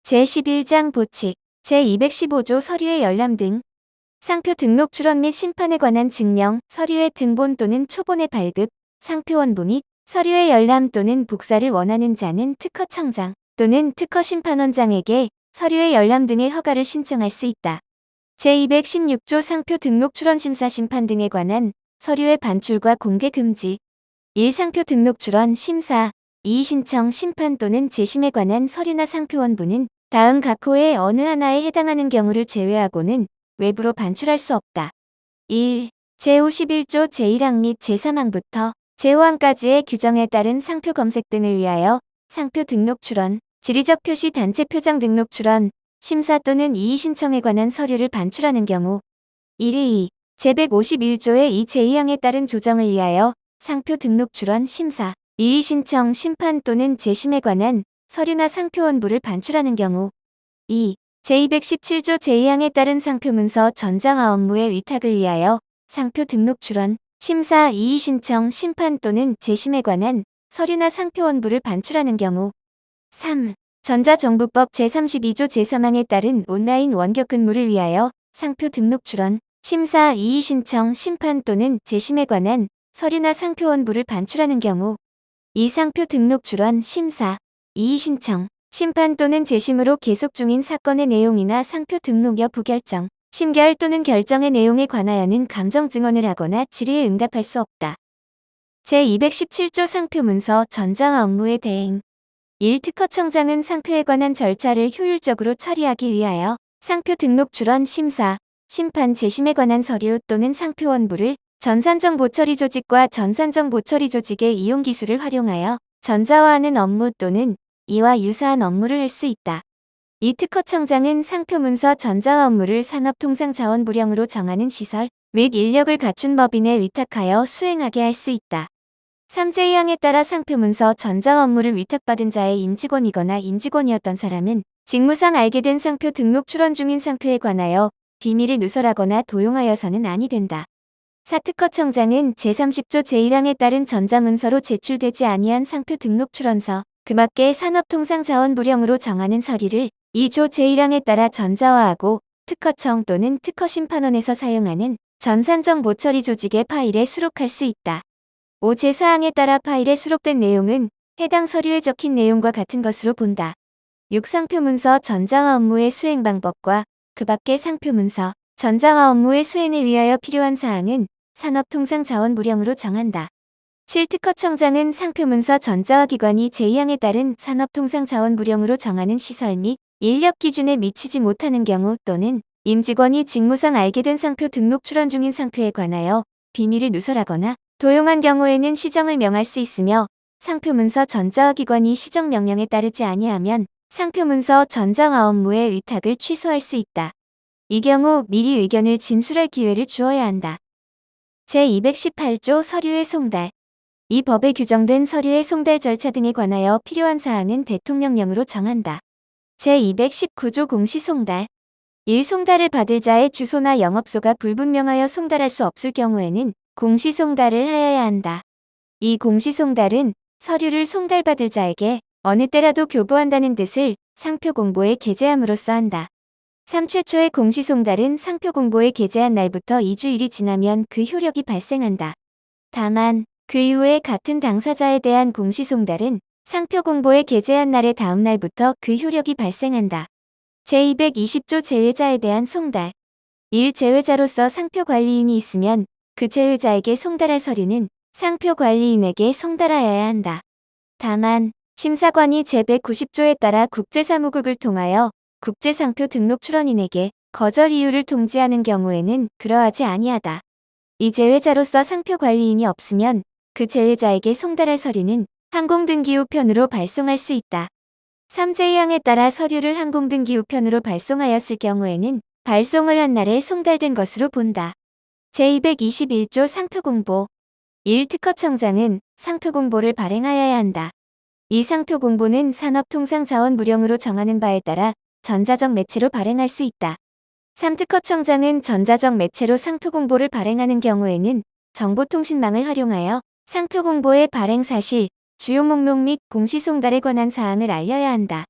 제11장 보칙, 제215조 서류의 열람 등 상표 등록 출원 및 심판에 관한 증명, 서류의 등본 또는 초본의 발급, 상표 원부 및 서류의 열람 또는 복사를 원하는 자는 특허청장 또는 특허심판원장에게 서류의 열람 등의 허가를 신청할 수 있다. 제216조 상표 등록 출원 심사 심판 등에 관한 서류의 반출과 공개 금지. 1. 상표 등록 출원 심사 2. 신청 심판 또는 재심에 관한 서류나 상표 원부는 다음 각 호의 어느 하나에 해당하는 경우를 제외하고는 외부로 반출할 수 없다. 1. 제51조 제1항 및 제3항부터 제5항까지의 규정에 따른 상표 검색 등을 위하여 상표 등록 출원, 지리적 표시 단체 표장 등록 출원, 심사 또는 이의 신청에 관한 서류를 반출하는 경우 1. 제151조의 이 제2항에 따른 조정을 위하여 상표 등록 출원, 심사, 이의 신청, 심판 또는 재심에 관한 서류나 상표 원부를 반출하는 경우 2. 제217조 제2항에 따른 상표 문서 전장화 업무의 위탁을 위하여 상표 등록 출원, 심사, 이의 신청, 심판 또는 재심에 관한 서류나 상표 원부를 반출하는 경우 3. 전자정부법 제32조 제3항에 따른 온라인 원격 근무를 위하여 상표 등록 출원, 심사, 이의 신청, 심판 또는 재심에 관한 서류나 상표 원부를 반출하는 경우 2. 상표 등록 출원, 심사, 이의 신청, 심판 또는 재심으로 계속 중인 사건의 내용이나 상표 등록 여부 결정, 심결 또는 결정의 내용에 관하여는 감정 증언을 하거나 질의에 응답할 수 없다. 제217조 상표 문서 전장화 업무의 대행 1. 특허청장은 상표에 관한 절차를 효율적으로 처리하기 위하여 상표 등록 출원, 심사, 심판, 재심에 관한 서류 또는 상표 원부를 전산정보처리 조직과 전산정보처리 조직의 이용 기술을 활용하여 전자화하는 업무 또는 이와 유사한 업무를 할 수 있다. 이 특허청장은 상표 문서 전자화 업무를 산업통상자원부령으로 정하는 시설 및 인력을 갖춘 법인에 위탁하여 수행하게 할 수 있다. 3. 제2항에 따라 상표 문서 전자화 업무를 위탁받은 자의 임직원이거나 임직원이었던 사람은 직무상 알게 된 상표 등록 출원 중인 상표에 관하여 비밀을 누설하거나 도용하여서는 아니 된다. 4. 특허청장은 제30조 제1항에 따른 전자문서로 제출되지 아니한 상표 등록 출원서, 그 밖의 산업통상자원부령으로 정하는 서류를 2조 제1항에 따라 전자화하고 특허청 또는 특허심판원에서 사용하는 전산정보처리 조직의 파일에 수록할 수 있다. 5. 제4항에 따라 파일에 수록된 내용은 해당 서류에 적힌 내용과 같은 것으로 본다. 6. 상표문서 전자화 업무의 수행 방법과 그 밖의 상표문서 전자화 업무의 수행을 위하여 필요한 사항은 산업통상자원부령으로 정한다. 7. 특허청장은 상표문서 전자화 기관이 제2항에 따른 산업통상자원부령으로 정하는 시설 및 인력 기준에 미치지 못하는 경우 또는 임직원이 직무상 알게 된 상표 등록 출원 중인 상표에 관하여 비밀을 누설하거나 도용한 경우에는 시정을 명할 수 있으며 상표문서 전자화 기관이 시정명령에 따르지 아니하면 상표문서 전자화 업무의 위탁을 취소할 수 있다. 이 경우 미리 의견을 진술할 기회를 주어야 한다. 제218조 서류의 송달. 이 법에 규정된 서류의 송달 절차 등에 관하여 필요한 사항은 대통령령으로 정한다. 제219조 공시송달. 1. 송달을 받을 자의 주소나 영업소가 불분명하여 송달할 수 없을 경우에는 공시송달을 하여야 한다. 이 공시송달은 서류를 송달받을 자에게 어느 때라도 교부한다는 뜻을 상표 공보에 게재함으로써 한다. 3. 최초의 공시송달은 상표 공보에 게재한 날부터 2주일이 지나면 그 효력이 발생한다. 다만 그 이후에 같은 당사자에 대한 공시송달은 상표 공보에 게재한 날의 다음 날부터 그 효력이 발생한다. 제220조 제외자에 대한 송달. 1. 제외자로서 상표 관리인이 있으면 그 제외자에게 송달할 서류는 상표 관리인에게 송달하여야 한다. 다만 심사관이 제190조에 따라 국제사무국을 통하여 국제상표 등록 출원인에게 거절 이유를 통지하는 경우에는 그러하지 아니하다. 이 제외자로서 상표 관리인이 없으면 그 제외자에게 송달할 서류는 항공등기 우편으로 발송할 수 있다. 3. 제2항에 따라 서류를 항공등기 우편으로 발송하였을 경우에는 발송을 한 날에 송달된 것으로 본다. 제221조 상표공보. 1. 특허청장은 상표공보를 발행하여야 한다. 이 상표공보는 산업통상자원부령으로 정하는 바에 따라 전자적 매체로 발행할 수 있다. 3. 특허청장은 전자적 매체로 상표공보를 발행하는 경우에는 정보통신망을 활용하여 상표공보의 발행 사실, 주요 목록 및 공시송달에 관한 사항을 알려야 한다.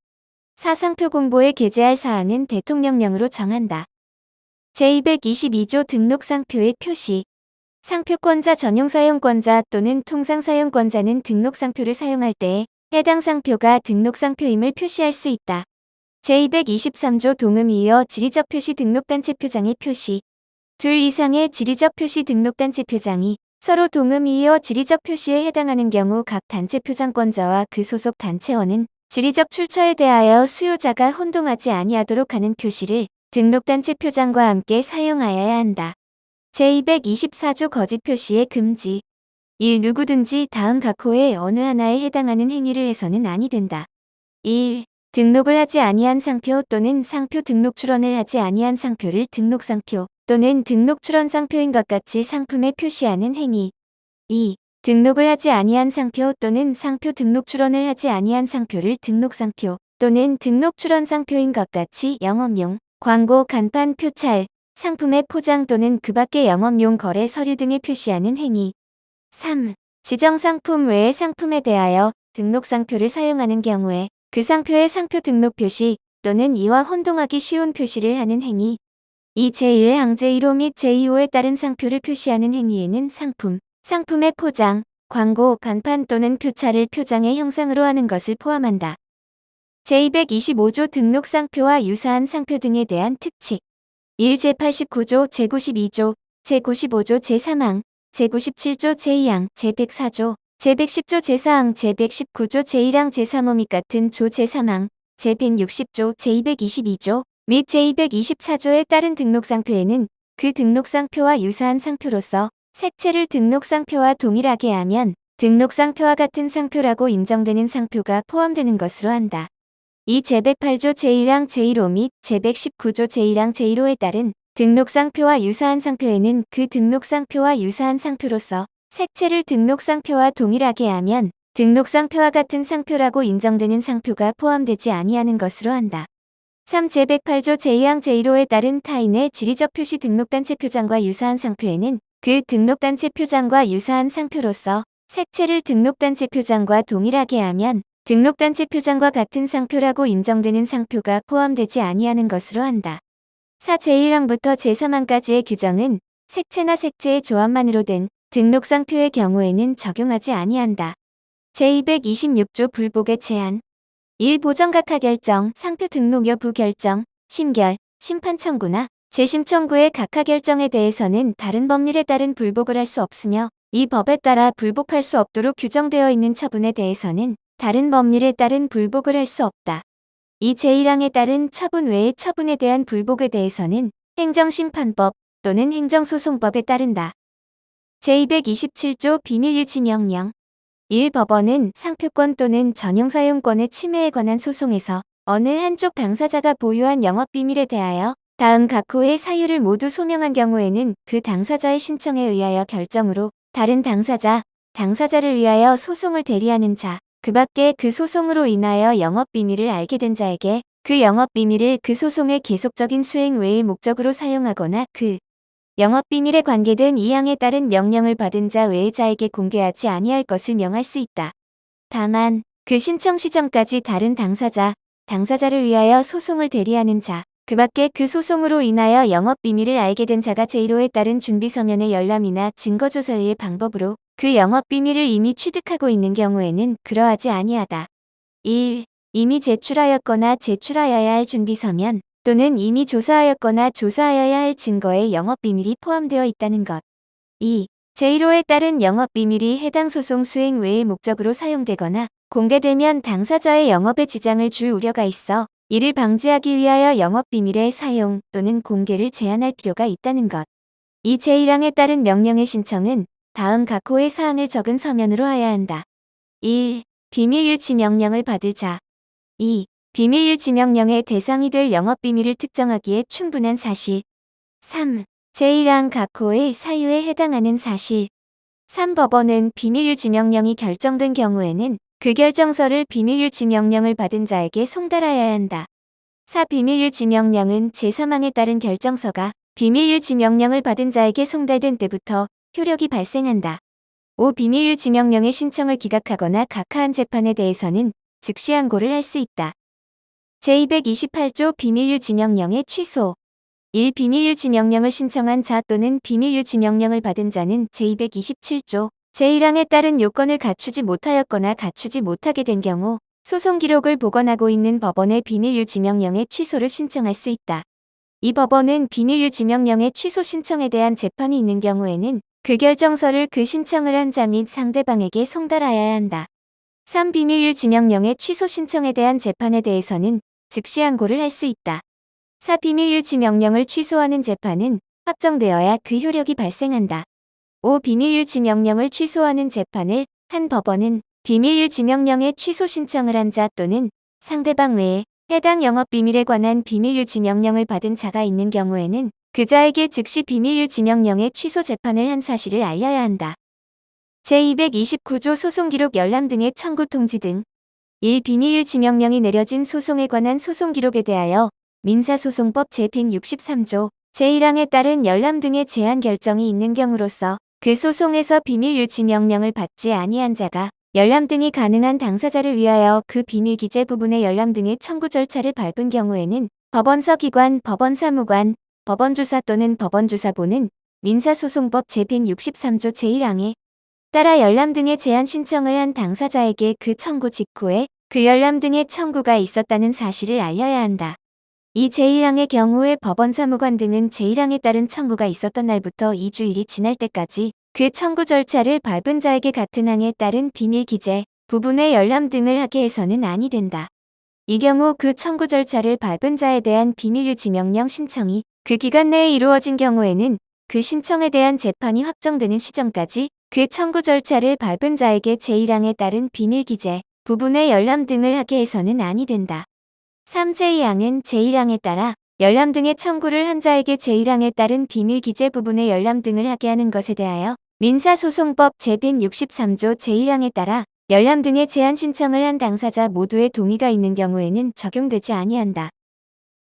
4. 상표 공보에 게재할 사항은 대통령령으로 정한다. 제222조 등록 상표의 표시. 상표권자 전용 사용권자 또는 통상 사용권자는 등록 상표를 사용할 때에 해당 상표가 등록 상표임을 표시할 수 있다. 제223조 동음이어 지리적 표시 등록단체 표장의 표시. 둘 이상의 지리적 표시 등록단체 표장이 서로 동음이어 지리적 표시에 해당하는 경우 각 단체 표장권자와 그 소속 단체원은 지리적 출처에 대하여 수요자가 혼동하지 아니하도록 하는 표시를 등록단체 표장과 함께 사용하여야 한다. 제224조 거짓 표시의 금지. 1. 누구든지 다음 각 호의 어느 하나에 해당하는 행위를 해서는 아니 된다. 1. 등록을 하지 아니한 상표 또는 상표 등록 출원을 하지 아니한 상표를 등록상표 또는 등록 출원 상표인 것 같이 상품에 표시하는 행위. 2. 등록을 하지 아니한 상표 또는 상표 등록 출원을 하지 아니한 상표를 등록상표 또는 등록 출원 상표인 것 같이 영업용, 광고, 간판, 표찰, 상품의 포장 또는 그 밖의 영업용 거래 서류 등에 표시하는 행위. 3. 지정상품 외의 상품에 대하여 등록상표를 사용하는 경우에 그 상표의 상표 등록 표시 또는 이와 혼동하기 쉬운 표시를 하는 행위. 이 제1항 제1호 및 제2호에 따른 상표를 표시하는 행위에는 상품, 상품의 포장, 광고, 간판 또는 표찰을 표장의 형상으로 하는 것을 포함한다. 제225조 등록상표와 유사한 상표 등에 대한 특칙. 1. 제89조, 제92조, 제95조 제3항, 제97조 제2항, 제104조, 제110조 제4항, 제119조 제1항 제3호 및 같은 조 제3항, 제160조, 제222조 및 제224조에 따른 등록상표에는 그 등록상표와 유사한 상표로서 색채를 등록상표와 동일하게 하면 등록상표와 같은 상표라고 인정되는 상표가 포함되는 것으로 한다. 이 제108조 제1항 제1호 및 제119조 제1항 제1호에 따른 등록상표와 유사한 상표에는 그 등록상표와 유사한 상표로서 색채를 등록상표와 동일하게 하면 등록상표와 같은 상표라고 인정되는 상표가 포함되지 아니하는 것으로 한다. 3. 제108조 제2항 제1호에 따른 타인의 지리적 표시 등록단체 표장과 유사한 상표에는 그 등록단체 표장과 유사한 상표로서 색채를 등록단체 표장과 동일하게 하면 등록단체 표장과 같은 상표라고 인정되는 상표가 포함되지 아니하는 것으로 한다. 4. 제1항부터 제3항까지의 규정은 색채나 색채의 조합만으로 된 등록상표의 경우에는 적용하지 아니한다. 제226조 불복의 제한. 1. 보정각하 결정, 상표 등록 여부 결정, 심결, 심판 청구나 재심 청구의 각하 결정에 대해서는 다른 법률에 따른 불복을 할 수 없으며 이 법에 따라 불복할 수 없도록 규정되어 있는 처분에 대해서는 다른 법률에 따른 불복을 할 수 없다. 이 제1항에 따른 처분 외의 처분에 대한 불복에 대해서는 행정심판법 또는 행정소송법에 따른다. 제227조 비밀유지명령. 1. 법원은 상표권 또는 전용사용권의 침해에 관한 소송에서 어느 한쪽 당사자가 보유한 영업비밀에 대하여 다음 각 호의 사유를 모두 소명한 경우에는 그 당사자의 신청에 의하여 결정으로 다른 당사자를 위하여 소송을 대리하는 자, 그 밖에 그 소송으로 인하여 영업비밀을 알게 된 자에게 그 영업비밀을 그 소송의 계속적인 수행 외의 목적으로 사용하거나 그 영업비밀에 관계된 이 항에 따른 명령을 받은 자 외의 자에게 공개하지 아니할 것을 명할 수 있다. 다만 그 신청 시점까지 다른 당사자를 위하여 소송을 대리하는 자, 그 밖에 그 소송으로 인하여 영업비밀을 알게 된 자가 제1호에 따른 준비서면의 열람이나 증거조사의 방법으로 그 영업비밀을 이미 취득하고 있는 경우에는 그러하지 아니하다. 1. 이미 제출하였거나 제출하여야 할 준비서면 또는 이미 조사하였거나 조사하여야 할 증거에 영업비밀이 포함되어 있다는 것. 2. 제1호에 따른 영업비밀이 해당 소송 수행 외의 목적으로 사용되거나 공개되면 당사자의 영업에 지장을 줄 우려가 있어 이를 방지하기 위하여 영업비밀의 사용 또는 공개를 제한할 필요가 있다는 것. 이 제1항에 따른 명령의 신청은 다음 각 호의 사항을 적은 서면으로 하여야 한다. 1. 비밀유지 명령을 받을 자. 2. 비밀유지 명령의 대상이 될 영업비밀을 특정하기에 충분한 사실. 3. 제1항 각 호의 사유에 해당하는 사실. 3. 법원은 비밀유지 명령이 결정된 경우에는 그 결정서를 비밀유지 명령을 받은 자에게 송달하여야 한다. 4. 비밀유지 명령은 제3항에 따른 결정서가 비밀유지 명령을 받은 자에게 송달된 때부터 효력이 발생한다. 5. 비밀유지 명령의 신청을 기각하거나 각하한 재판에 대해서는 즉시 항고를 할 수 있다. 제228조 비밀유지명령의 취소. 1. 비밀유지명령을 신청한 자 또는 비밀유지명령을 받은 자는 제227조 제1항에 따른 요건을 갖추지 못하였거나 갖추지 못하게 된 경우 소송 기록을 보관하고 있는 법원에 비밀유지명령의 취소를 신청할 수 있다. 이 법원은 비밀유지명령의 취소 신청에 대한 재판이 있는 경우에는 그 결정서를 그 신청을 한 자 및 상대방에게 송달하여야 한다. 3. 비밀유지명령의 취소 신청에 대한 재판에 대해서는 즉시 항고를 할 수 있다. 4. 비밀유지명령을 취소하는 재판은 확정되어야 그 효력이 발생한다. 5. 비밀유지명령을 취소하는 재판을 한 법원은 비밀유지명령의 취소 신청을 한 자 또는 상대방 외에 해당 영업비밀에 관한 비밀유지명령을 받은 자가 있는 경우에는 그 자에게 즉시 비밀유지명령의 취소 재판을 한 사실을 알려야 한다. 제229조 소송기록 열람 등의 청구 통지 등 1. 비밀유지명령이 내려진 소송에 관한 소송기록에 대하여 민사소송법 제163조 제1항에 따른 열람 등의 제한 결정이 있는 경우로서 그 소송에서 비밀유지명령을 받지 아니한 자가 열람 등이 가능한 당사자를 위하여 그 비밀기재 부분의 열람 등의 청구 절차를 밟은 경우에는 법원서 기관, 법원사무관, 법원주사 또는 법원주사보는 민사소송법 제163조 제1항에 따라 열람 등의 제한 신청을 한 당사자에게 그 청구 직후에 그 열람 등의 청구가 있었다는 사실을 알려야 한다. 이 제1항의 경우에 법원사무관 등은 제1항에 따른 청구가 있었던 날부터 2주일이 지날 때까지 그 청구 절차를 밟은 자에게 같은 항에 따른 비밀기재, 부분의 열람 등을 하게 해서는 아니 된다. 이 경우 그 청구 절차를 밟은 자에 대한 비밀유지명령 신청이 그 기간 내에 이루어진 경우에는 그 신청에 대한 재판이 확정되는 시점까지 그 청구 절차를 밟은 자에게 제1항에 따른 비밀기재, 부분의 열람 등을 하게 해서는 아니 된다. 3. 제2항은 제1항에 따라 열람 등의 청구를 한 자에게 제1항에 따른 비밀기재 부분의 열람 등을 하게 하는 것에 대하여 민사소송법 제163조 제1항에 따라 열람 등의 제한 신청을 한 당사자 모두의 동의가 있는 경우에는 적용되지 아니한다.